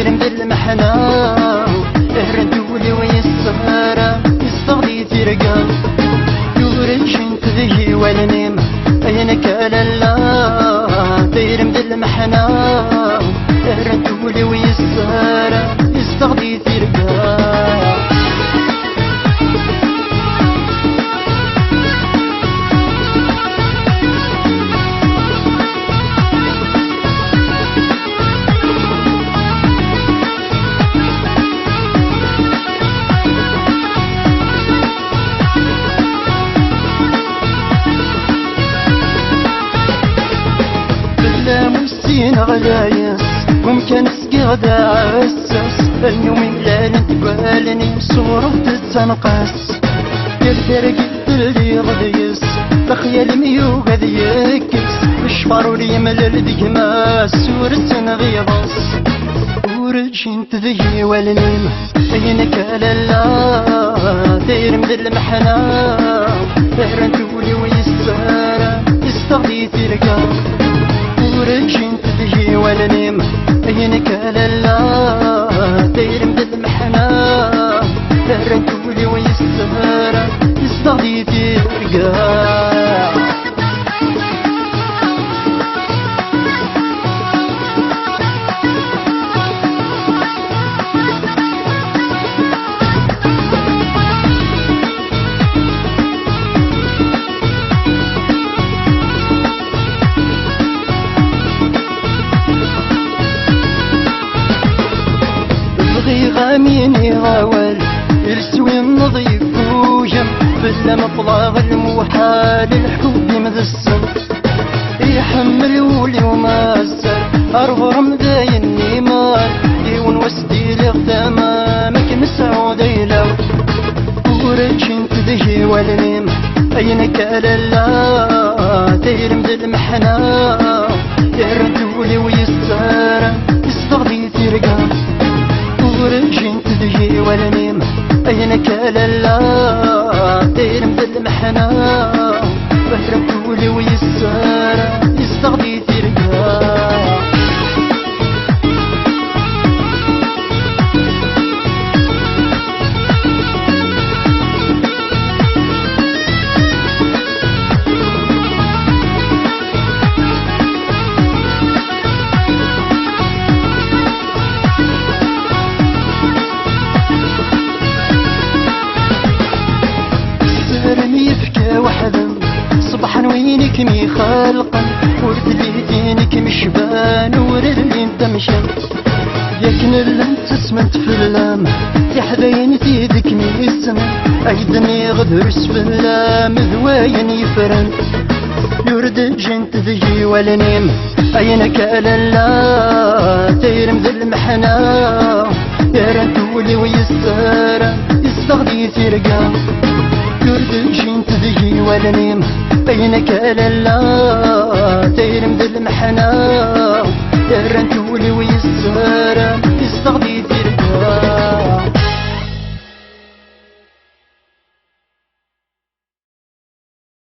دايرم بالمحنة اهرنتولي ويسهرة يستغلي ترقى يورج انت ذي والنيم اينك لالا دايرم بالمحنة اهرنتولي ويسهرة يستغلي ترقى غلايس ممكن اسقي غدا عساس اليوم لا نتبالني صورة تتنقاس يردرق اللي غديس بخيال ميو غد يكس الشفار وليمل الدقما سورة غيظاس ورجين تذي والنيم اينك لالا دايرم ذي المحنة اهرنتولي ويسارة يستغلي ترقى ورجين تذي والنيم اينك لالا دايرم ذي المحنة اهرنتولي ويسارة يستغلي ترقى غاميني غاول يرسوي النظيف وجم بلا مطلع الموحال الحب مذسم يحمل ولي وماسر أرغرم دايني مال ديون وسدي لغتمامك مسعود يلو ورجين تذهي والنيم أينك لالا دايرم ذي المحنة يردولي ويسار يستغلي ترقى ورجين تذهي والنيم اينك لالا دايرم بالمحنة بهربولي ويسارة يستغلي ترقى صبحا وينك مي خالقا ورد لي دينك مشبان ورد لي انت مشان ياكن اللي انت سمنت في اللام يا حباين تيدك مي السما ايدني غدرس في اللام ذواين يفرن يورد جنت ذي والنيم اينك لالا دايرم ذي المحنة يا رنتولي ويسارة يستغلي ترقى يورد جنت ذي والنيم اينك لالا دايرم ذي المحنة يا رنتولي ويسارة